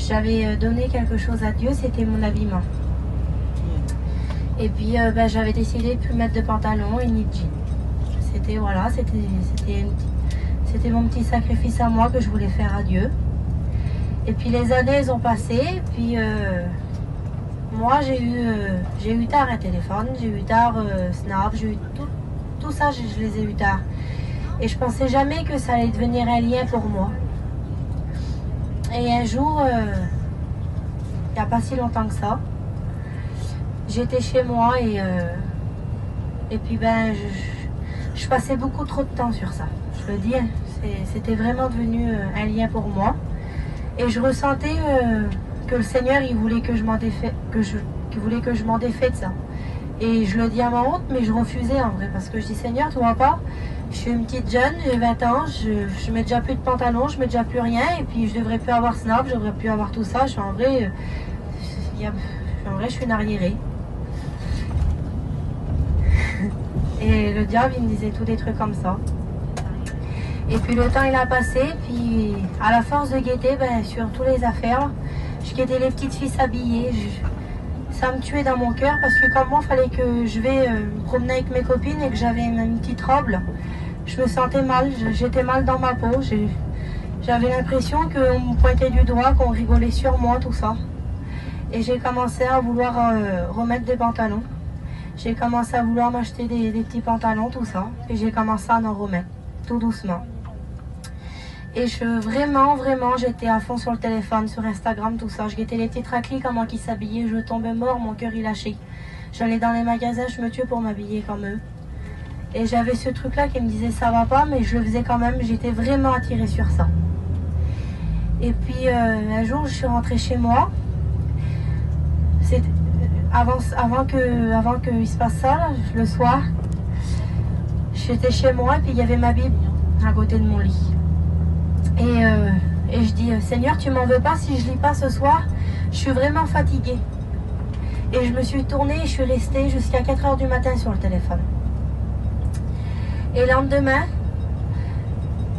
j'avais donné quelque chose à Dieu, c'était mon habillement. Et puis j'avais décidé de plus mettre de pantalon et ni de jean. C'était voilà, c'était mon petit sacrifice à moi que je voulais faire à Dieu. Et puis les années elles ont passé, et puis moi j'ai eu tard un téléphone, j'ai eu tard Snap, j'ai eu tout ça, je les ai eu tard. Et je pensais jamais que ça allait devenir un lien pour moi. Et un jour, il n'y a pas si longtemps que ça, j'étais chez moi et puis je passais beaucoup trop de temps sur ça. Je le dis, c'était vraiment devenu un lien pour moi. Et je ressentais que le Seigneur, il voulait que je m'en défaie, qu'il voulait que je m'en défaie de ça. Et je le dis à ma honte, mais je refusais en vrai, parce que je dis Seigneur, tu vois pas, je suis une petite jeune, j'ai 20 ans, je mets déjà plus de pantalon, je mets déjà plus rien, et puis je devrais plus avoir Snap, je devrais plus avoir tout ça. Je suis en vrai, je suis une arriérée. Et le diable, il me disait tous des trucs comme ça. Et puis le temps il a passé, puis à la force de guetter sur toutes les affaires, je guettais les petites filles s'habiller. Ça me tuait dans mon cœur parce que comme moi, il fallait que je vais me promener avec mes copines et que j'avais une petite robe, là, je me sentais mal, j'étais mal dans ma peau. J'avais l'impression qu'on me pointait du doigt, qu'on rigolait sur moi, tout ça. Et j'ai commencé à vouloir remettre des pantalons. J'ai commencé à vouloir m'acheter des petits pantalons, tout ça. Et j'ai commencé à en remettre, tout doucement. Et vraiment, j'étais à fond sur le téléphone, sur Instagram, tout ça. Je guettais les petites raclis, comment ils s'habillaient. Je tombais mort, mon cœur il lâchait. J'allais dans les magasins, je me tuais pour m'habiller comme eux. Et j'avais ce truc-là qui me disait ça va pas, mais je le faisais quand même. J'étais vraiment attirée sur ça. Et puis un jour, je suis rentrée chez moi. Avant qu'il se passe ça, là, le soir, j'étais chez moi et puis il y avait ma Bible à côté de mon lit. Et je dis, Seigneur, tu m'en veux pas si je lis pas ce soir? Je suis vraiment fatiguée. Et je me suis tournée et je suis restée jusqu'à 4 h du matin sur le téléphone. Et le lendemain,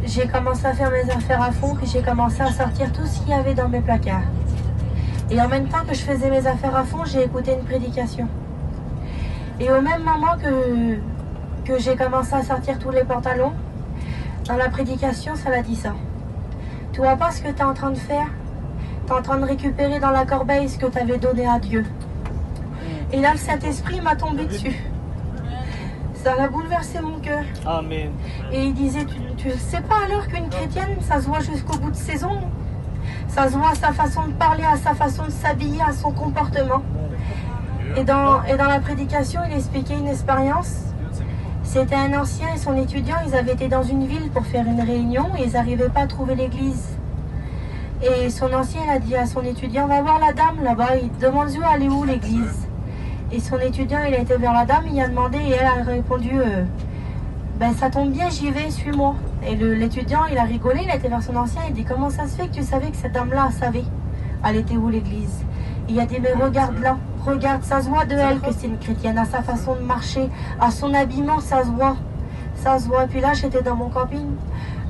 j'ai commencé à faire mes affaires à fond, puis j'ai commencé à sortir tout ce qu'il y avait dans mes placards. Et en même temps que je faisais mes affaires à fond, j'ai écouté une prédication. Et au même moment que j'ai commencé à sortir tous les pantalons, dans la prédication, ça l'a dit ça. Tu vois pas ce que tu es en train de faire? Tu es en train de récupérer dans la corbeille ce que tu avais donné à Dieu. Et là, le Saint-Esprit m'a tombé dessus. Ça a bouleversé mon cœur. Amen. Et il disait, tu sais pas alors qu'une chrétienne, ça se voit jusqu'au bout de ses ongles? Ça se voit à sa façon de parler, à sa façon de s'habiller, à son comportement. Et dans la prédication, il expliquait une expérience. C'était un ancien et son étudiant, ils avaient été dans une ville pour faire une réunion et ils n'arrivaient pas à trouver l'église. Et son ancien, il a dit à son étudiant, va voir la dame là-bas, il demande elle est où l'église? Et son étudiant, il a été vers la dame, il a demandé et elle a répondu, ça tombe bien, j'y vais, suis-moi. Et l'étudiant, il a rigolé, il a été vers son ancien, il dit, comment ça se fait que tu savais que cette dame-là savait? Elle était où l'église? Il a dit, mais regarde là, regarde, ça se voit de elle que c'est une chrétienne, à sa façon de marcher, à son habillement, ça se voit. Ça se voit. Et puis là, j'étais dans mon camping.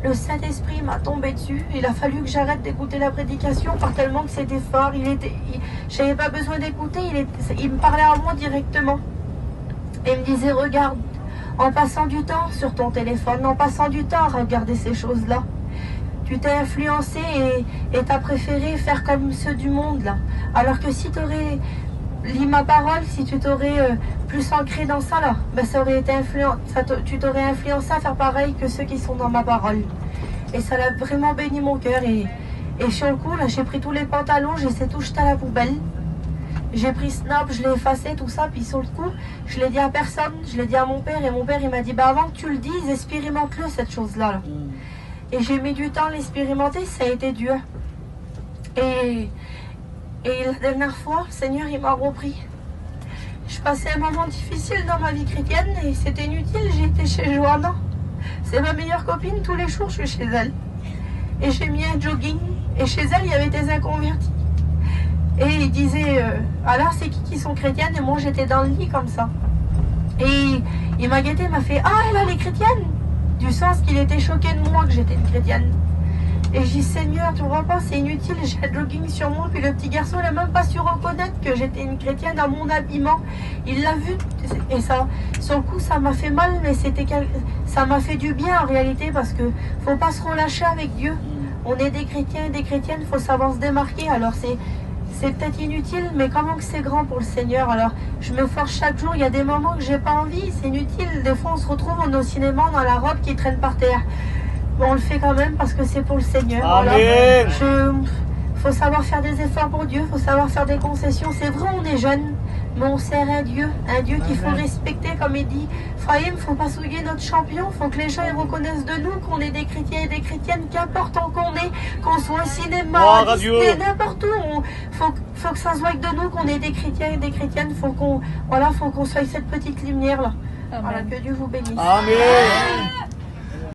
Le Saint-Esprit m'a tombé dessus. Il a fallu que j'arrête d'écouter la prédication par tellement que c'était fort. Je n'avais pas besoin d'écouter, il me parlait à moi directement. Et il me disait, regarde, en passant du temps sur ton téléphone, en passant du temps à regarder ces choses-là, tu t'es influencé et t'as préféré faire comme ceux du monde là. Alors que si tu aurais lis ma parole, si tu t'aurais plus ancré dans ça là, ça aurait été tu t'aurais influencé à faire pareil que ceux qui sont dans ma parole. Et ça l'a vraiment béni mon cœur. Et sur le coup là, j'ai pris tous les pantalons, j'ai tout jeté à la poubelle. J'ai pris Snap, je l'ai effacé, tout ça, puis sur le coup, je l'ai dit à personne, je l'ai dit à mon père, et mon père il m'a dit, avant que tu le dises, expérimente-le cette chose-là. Là. Et j'ai mis du temps à l'expérimenter, ça a été dur. Et la dernière fois, le Seigneur il m'a repris. Je passais un moment difficile dans ma vie chrétienne et c'était inutile, j'étais chez Johanna. C'est ma meilleure copine, tous les jours je suis chez elle. Et j'ai mis un jogging, et chez elle il y avait des inconvertis. Et il disait, alors c'est qui sont chrétiennes? Et moi j'étais dans le lit comme ça. Et il m'a guetté, il m'a fait, ah elle est chrétienne, du sens qu'il était choqué de moi que j'étais une chrétienne. Et je dis, Seigneur, tu vois pas, c'est inutile, j'ai le jogging sur moi. Puis le petit garçon, il n'a même pas su reconnaître que j'étais une chrétienne à mon habillement. Il l'a vu. Et ça, sur le coup, ça m'a fait mal, mais ça m'a fait du bien en réalité, parce que faut pas se relâcher avec Dieu. On est des chrétiens et des chrétiennes, il faut savoir se démarquer. Alors c'est peut-être inutile, mais comment que c'est grand pour le Seigneur. Alors je me force chaque jour, il y a des moments que j'ai pas envie, c'est inutile. Des fois on se retrouve au cinéma dans la robe qui traîne par terre. Mais on le fait quand même parce que c'est pour le Seigneur. Amen. Faut savoir faire des efforts pour Dieu, faut savoir faire des concessions. C'est vrai, on est jeune, mais on sert un Dieu qu'il faut respecter, comme il dit. Frère, il ne faut pas souiller notre champion, il faut que les gens ils reconnaissent de nous qu'on est des chrétiens et des chrétiennes, qu'importe où qu'on est, qu'on soit au cinéma, à Disney, n'importe où. Faut que ça se voie de nous qu'on est des chrétiens et des chrétiennes, faut qu'on soit cette petite lumière là. Voilà, que Dieu vous bénisse. Amen.